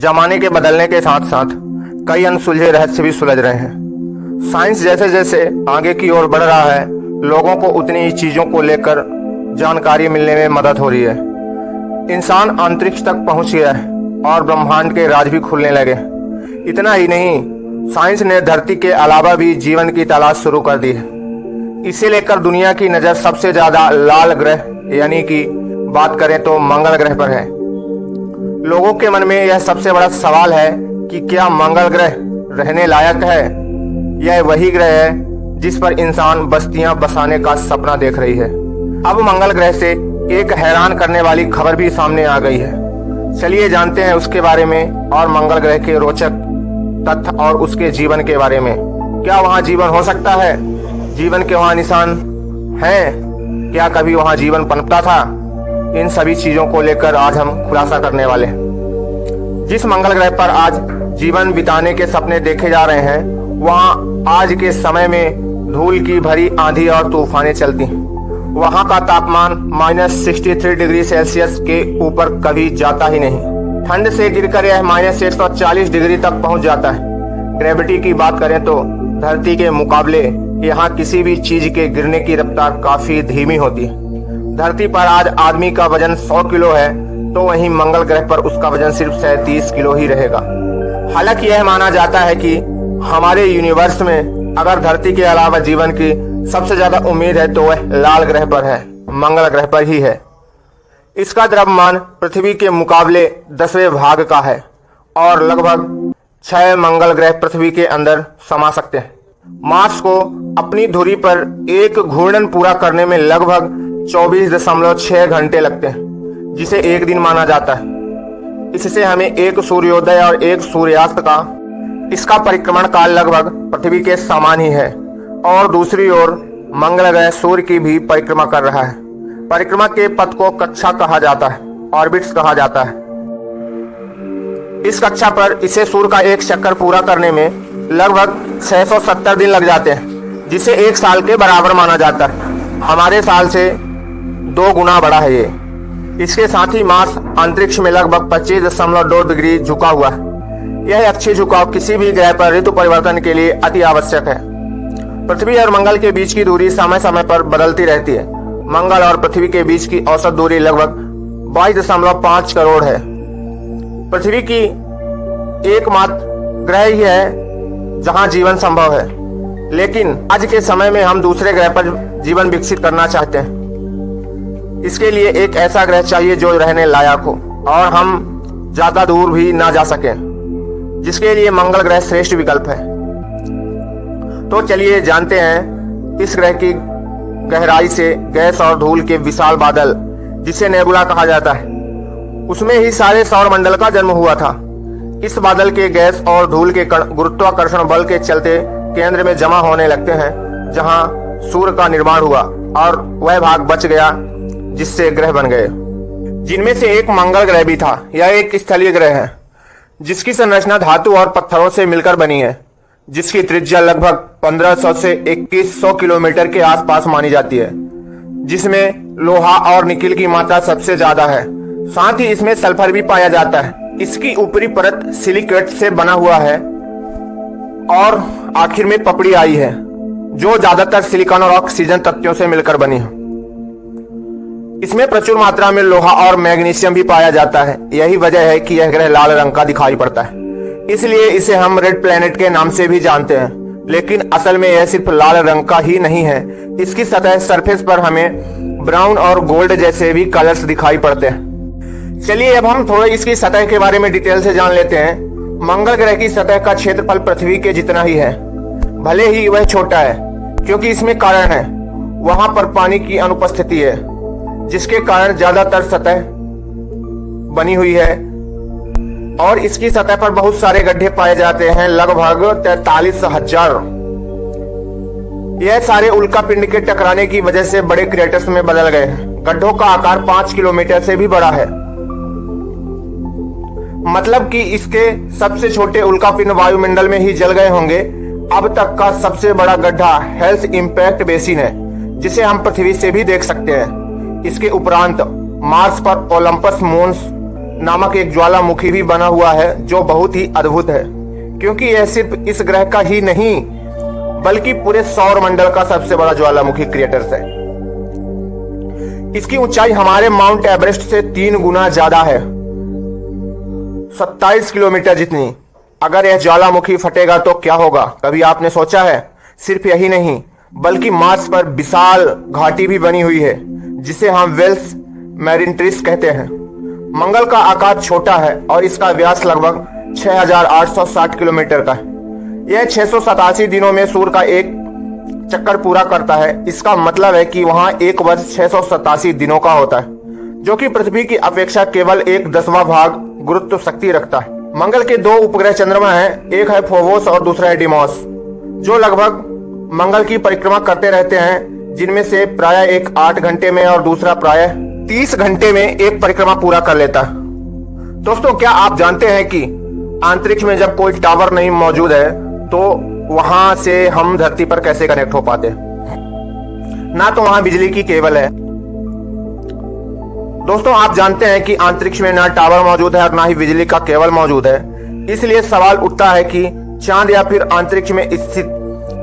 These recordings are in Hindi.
जमाने के बदलने के साथ साथ कई अनसुलझे रहस्य भी सुलझ रहे हैं। साइंस जैसे जैसे आगे की ओर बढ़ रहा है, लोगों को उतनी ही चीजों को लेकर जानकारी मिलने में मदद हो रही है। इंसान अंतरिक्ष तक पहुंच गया है और ब्रह्मांड के राज भी खुलने लगे। इतना ही नहीं, साइंस ने धरती के अलावा भी जीवन की तलाश शुरू कर दी है। इसे लेकर दुनिया की नजर सबसे ज्यादा लाल ग्रह यानी कि बात करें तो मंगल ग्रह पर है। लोगों के मन में यह सबसे बड़ा सवाल है कि क्या मंगल ग्रह रहने लायक है? यह वही ग्रह है जिस पर इंसान बस्तियां बसाने का सपना देख रही है। अब मंगल ग्रह से एक हैरान करने वाली खबर भी सामने आ गई है। चलिए जानते हैं उसके बारे में और मंगल ग्रह के रोचक तथ्य और उसके जीवन के बारे में। क्या वहां जीवन हो सकता है? जीवन के वहां निशान हैं? क्या कभी वहां जीवन पनपता था? इन सभी चीजों को लेकर आज हम खुलासा करने वाले हैं। जिस मंगल ग्रह पर आज जीवन बिताने के सपने देखे जा रहे हैं, वहां आज के समय में धूल की भरी आंधी और तूफानें चलती हैं। वहां का तापमान -63 डिग्री सेल्सियस के ऊपर कभी जाता ही नहीं। ठंड से गिरकर यह -140 डिग्री तक पहुंच जाता है। ग्रेविटी की बात करें तो धरती के मुकाबले यहाँ किसी भी चीज के गिरने की रफ्तार काफी धीमी होती है। धरती पर आज आदमी का वजन 100 किलो है, तो वहीं मंगल ग्रह पर उसका वजन सिर्फ 37 किलो ही रहेगा। हालांकि यह माना जाता है कि हमारे यूनिवर्स में अगर धरती के अलावा जीवन की सबसे ज्यादा उम्मीद है तो वह लाल ग्रह पर है, मंगल ग्रह पर ही है। इसका द्रव्यमान पृथ्वी के मुकाबले 10वें भाग का है और लगभग 6 मंगल ग्रह पृथ्वी के अंदर समा सकते हैं। मार्स को अपनी धुरी पर एक घूर्णन पूरा करने में लगभग 24.6 घंटे लगते हैं, जिसे एक दिन माना जाता है। इससे हमें एक सूर्योदय और एक सूर्यास्त का इसका परिक्रमण काल लगभग पृथ्वी के समान ही है। और दूसरी ओर मंगल ग्रह सूर्य की भी परिक्रमा कर रहा है। परिक्रमा के पथ को कक्षा कहा जाता है, ऑर्बिट्स कहा जाता है। इस कक्षा पर इसे सूर्य का एक चक्कर पूरा करने में लगभग 670 दिन लग जाते हैं, जिसे एक साल के बराबर माना जाता है। हमारे साल से 2 गुना बड़ा है ये। इसके साथ ही मार्स अंतरिक्ष में लगभग 25.2 डिग्री झुका हुआ है। यह अक्षीय झुकाव किसी भी ग्रह पर ऋतु परिवर्तन के लिए अति आवश्यक है। पृथ्वी और मंगल के बीच की दूरी समय समय पर बदलती रहती है। मंगल और पृथ्वी के बीच की औसत दूरी लगभग 22.5 करोड़ है। पृथ्वी की एकमात्र ग्रह ही है जहां जीवन संभव है, लेकिन आज के समय में हम दूसरे ग्रह पर जीवन विकसित करना चाहते हैं। इसके लिए एक ऐसा ग्रह चाहिए जो रहने लायक हो और हम ज्यादा दूर भी ना जा सके, जिसके लिए मंगल ग्रह श्रेष्ठ विकल्प है। तो चलिए जानते हैं इस ग्रह की गहराई से गैस और धूल के विशाल बादल, जिसे नेबुला कहा जाता है, उसमें ही सारे सौर मंडल का जन्म हुआ था। इस बादल के गैस और धूल के कण गुरुत्वाकर्षण बल के चलते केंद्र में जमा होने लगते हैं, जहां सूर्य का निर्माण हुआ और वह भाग बच गया जिससे ग्रह बन गए, जिनमें से एक मंगल ग्रह भी था। यह एक स्थलीय ग्रह है जिसकी संरचना धातु और पत्थरों से मिलकर बनी है, जिसकी त्रिज्या लगभग 1500 से 2100 किलोमीटर के आसपास मानी जाती है, जिसमें लोहा और निकिल की मात्रा सबसे ज्यादा है। साथ ही इसमें सल्फर भी पाया जाता है। इसकी ऊपरी परत सिलिकेट से बना हुआ है और आखिर में पपड़ी आई है, जो ज्यादातर सिलिकॉन और ऑक्सीजन तत्वों से मिलकर बनी है। इसमें प्रचुर मात्रा में लोहा और मैग्नीशियम भी पाया जाता है। यही वजह है कि यह ग्रह लाल रंग का दिखाई पड़ता है, इसलिए इसे हम रेड प्लैनेट के नाम से भी जानते हैं। लेकिन असल में यह सिर्फ लाल रंग का ही नहीं है। इसकी सतह सरफेस पर हमें ब्राउन और गोल्ड जैसे भी कलर्स दिखाई पड़ते हैं। चलिए अब हम थोड़ा इसकी सतह के बारे में डिटेल से जान लेते हैं। मंगल ग्रह की सतह का क्षेत्रफल पृथ्वी के जितना ही है, भले ही वह छोटा है, क्योंकि इसमें कारण है वहां पर पानी की अनुपस्थिति है, जिसके कारण ज्यादातर सतह बनी हुई है। और इसकी सतह पर बहुत सारे गड्ढे पाए जाते हैं, लगभग 43,000। यह सारे उल्का पिंड के टकराने की वजह से बड़े क्रेटर्स में बदल गए हैं। गड्ढों का आकार 5 किलोमीटर से भी बड़ा है। मतलब कि इसके सबसे छोटे उल्कापिंड वायुमंडल में ही जल गए होंगे। अब तक का सबसे बड़ा गड्ढा हेल्स इंपैक्ट बेसिन है, जिसे हम पृथ्वी से भी देख सकते हैं। इसके उपरांत मार्स पर ओलंपस मून्स नामक एक ज्वालामुखी भी बना हुआ है, जो बहुत ही अद्भुत है, क्योंकि यह सिर्फ इस ग्रह का ही नहीं बल्कि पूरे सौर मंडल का सबसे बड़ा ज्वालामुखी क्रिएटर्स है। इसकी ऊंचाई हमारे माउंट एवरेस्ट से 3 गुना ज्यादा है, 27 किलोमीटर जितनी। अगर यह ज्वालामुखी फटेगा तो क्या होगा, कभी आपने सोचा है? सिर्फ यही नहीं बल्कि मार्स पर विशाल घाटी भी बनी हुई है, जिसे हम वेल्स मैरिनट्रिस कहते हैं। मंगल का आकार छोटा है और इसका व्यास लगभग 6860 किलोमीटर का है। यह 687 दिनों में सूर्य का एक चक्कर पूरा करता है। इसका मतलब है कि वहां एक वर्ष 687 दिनों का होता है, जो कि पृथ्वी की अपेक्षा केवल 1/10वां भाग गुरुत्व शक्ति रखता है। मंगल के 2 उपग्रह चंद्रमा हैं, एक है फोबोस और दूसरा है डिमोस, जो लगभग मंगल की परिक्रमा करते रहते हैं, जिनमें से प्रायः एक 8 घंटे में और दूसरा प्रायः 30 घंटे में एक परिक्रमा पूरा कर लेता है। दोस्तों, क्या आप जानते हैं कि अंतरिक्ष में जब कोई टावर नहीं मौजूद है तो वहां से हम धरती पर कैसे कनेक्ट हो पाते हैं? ना तो वहां बिजली की केबल है। दोस्तों, आप जानते हैं कि अंतरिक्ष में ना टावर मौजूद है और ना ही बिजली का केबल मौजूद है। इसलिए सवाल उठता है कि चांद या फिर अंतरिक्ष में स्थित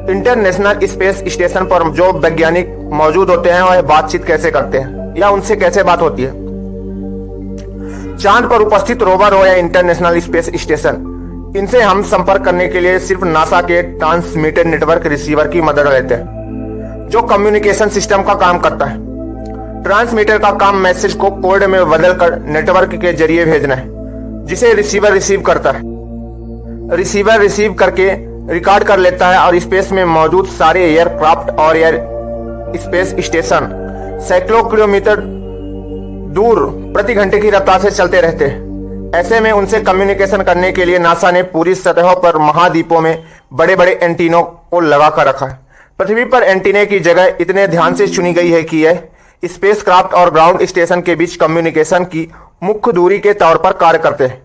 इंटरनेशनल स्पेस स्टेशन पर जो वैज्ञानिक मौजूद होते हैं वह बातचीत कैसे करते हैं या उनसे कैसे बात होती है। चांद पर उपस्थित रोवर हो या इंटरनेशनल स्पेस स्टेशन, इनसे हम संपर्क करने के लिए सिर्फ नासा के ट्रांसमीटर नेटवर्क रिसीवर की मदद लेते हैं, जो कम्युनिकेशन सिस्टम का काम करता है। ट्रांसमीटर का काम मैसेज को कोड में बदलकर नेटवर्क के जरिए भेजना है, जिसे रिसीवर रिसीव करता है। रिसीवर रिसीव करके रिकॉर्ड कर लेता है और स्पेस में मौजूद सारे एयरक्राफ्ट और एयर स्पेस स्टेशन सैकड़ों किलोमीटर दूर प्रति घंटे की रफ्तार से चलते रहते हैं। ऐसे में उनसे कम्युनिकेशन करने के लिए नासा ने पूरी सतहों पर महाद्वीपों में बड़े बड़े एंटीनों को लगा कर रखा है। पृथ्वी पर एंटीने की जगह इतने ध्यान से चुनी गई है कि यह स्पेसक्राफ्ट और ग्राउंड स्टेशन के बीच कम्युनिकेशन की मुख्य दूरी के तौर पर कार्य करते हैं।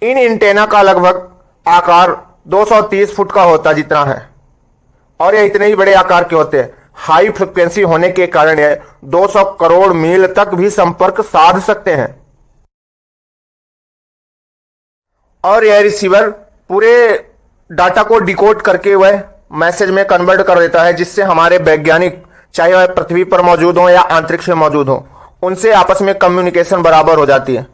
इन एंटेना का लगभग आकार 230 फुट का होता जितना है, और यह इतने ही बड़े आकार के होते हैं। हाई फ्रिक्वेंसी होने के कारण यह 200 करोड़ मील तक भी संपर्क साध सकते हैं। और यह रिसीवर पूरे डाटा को डिकोड करके वह मैसेज में कन्वर्ट कर देता है, जिससे हमारे वैज्ञानिक, चाहे वह पृथ्वी पर मौजूद हो या अंतरिक्ष में मौजूद हो, उनसे आपस में कम्युनिकेशन बराबर हो जाती है।